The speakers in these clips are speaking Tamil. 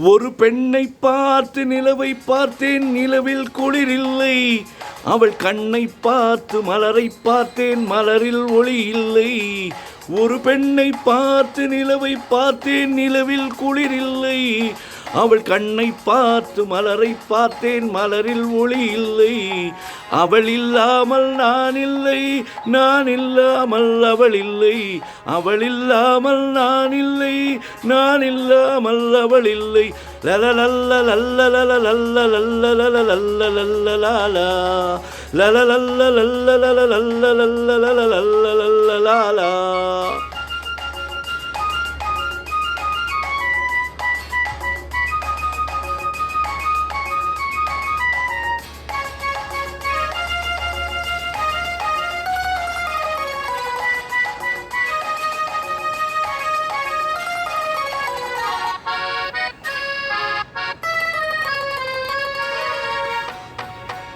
ஒரு பெண்ணை பார்த்து நிலவை பார்த்தேன், நிலவில் குளிரில்லை. அவள் கண்ணை பார்த்து மலரை பார்த்தேன், மலரில் ஒளி இல்லை. ஒரு பெண்ணை பார்த்து நிலவை பார்த்தேன், நிலவில் குளிரில்லை. அவள் கண்ணை பார்த்து மலரை பார்த்தேன், மலரில் ஒளி இல்லை. அவள் இல்லாமல் நான் இல்லை, நான் இல்லாமல் அவள் இல்லை. அவள் இல்லாமல் நான் இல்லை, நான் இல்லாமல் அவள் இல்லை. லலலல்ல லல்லலல லல்லலல்ல லல்லலல்லலலலா லலலல்ல லல்லலல்ல லல்லலல்லலலலா.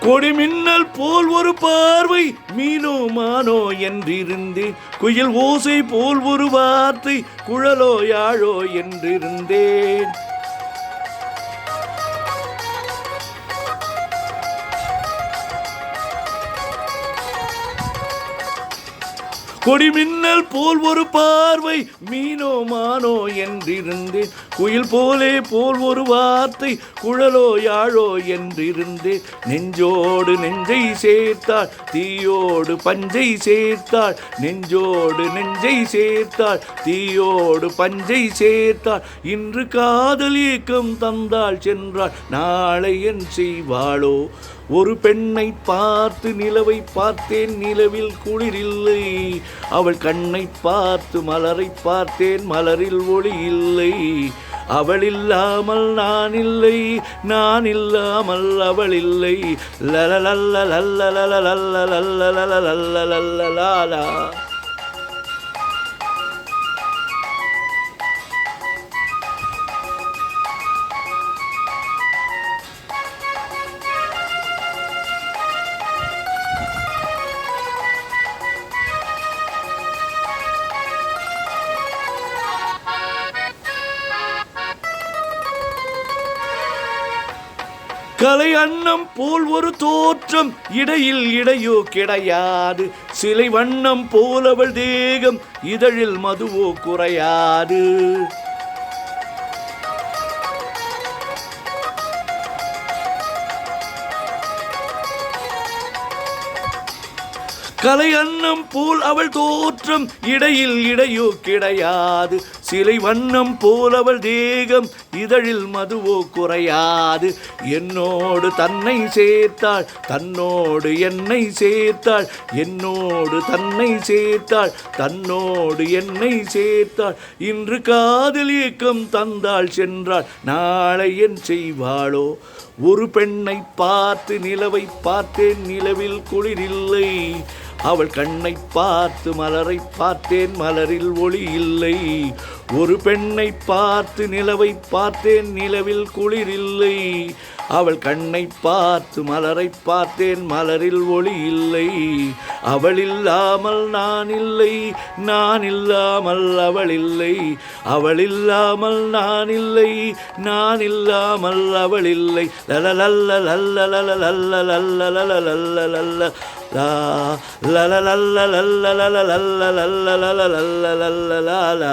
கொடிமின்னல் போல் ஒரு பார்வை, மீனோ மானோ என்றிருந்தேன். குயில் ஓசை போல் ஒரு வார்த்தை, குழலோ யாழோ என்றிருந்தேன். கொடிமின்னல் போல் ஒரு பார்வை, மீனோ மானோ என்றிருந்தேன். குயில் போலே போல் ஒரு வார்த்தை, குழலோ யாழோ என்றிருந்தேன். நெஞ்சோடு நெஞ்சை சேர்த்தாள், தீயோடு பஞ்சை சேர்த்தாள். நெஞ்சோடு நெஞ்சை சேர்த்தாள், தீயோடு பஞ்சை சேர்த்தாள். இன்று காதல் ஏக்கம் தந்தாள், சென்றாள், நாளை என் செய்வாளோ. ஒரு பெண்ணை பார்த்து நிலவை பார்த்தேன், நிலவில் குளிரில்லை. அவள் கண்ணை பார்த்து மலரை பார்த்தேன், மலரில் ஒளி இல்லை. அவள் இல்லாமல் நான் இல்லை, நான் இல்லாமல் அவள் இல்லை. லலலல்ல லல்லலல்லலல்லலல்லலல்லலல்லலா. கலை அன்னம் போல் ஒரு தோற்றம், இடையில் இடையோ கிடையாது. சிலை வண்ணம் போல் அவள் தேகம், இதழில் மதுவோ குறையாது. கலை அன்னம் போல் அவள் தோற்றம், இடையில் இடையோ கிடையாது. சிலை வண்ணம் போல் அவள் தேகம், இதழில் மதுவோ குறையாது. என்னோடு தன்னை சேர்த்தாள், தன்னோடு என்னை சேர்த்தாள். என்னோடு தன்னை சேர்த்தாள், தன்னோடு என்னை சேர்த்தாள். இன்று காதல் ஏக்கம் தந்தாள், சென்றாள், நாளை என் செய்வாளோ. ஒரு பெண்ணை பார்த்து நிலவை பார்த்தேன், நிலவில் குளிரில்லை. அவள் கண்ணை பார்த்து மலரை பார்த்தேன், மலரில் ஒளி இல்லை. ஒரு பெண்ணை பார்த்து நிலவை பார்த்தேன், நிலவில் குளிரில்லை. அவள் கண்ணை பார்த்து மலரை பார்த்தேன், மலரில் ஒளி இல்லை. அவள் இல்லாமல் நான் இல்லை, நான் இல்லாமல் அவள் இல்லை. அவள் இல்லாமல் நான் இல்லை, நான் இல்லாமல் அவள் இல்லை. லலலல்ல லல்லலல்லலல்லலல்லலல்லலல்லலல்லா la la la la la la la la la la la la la la la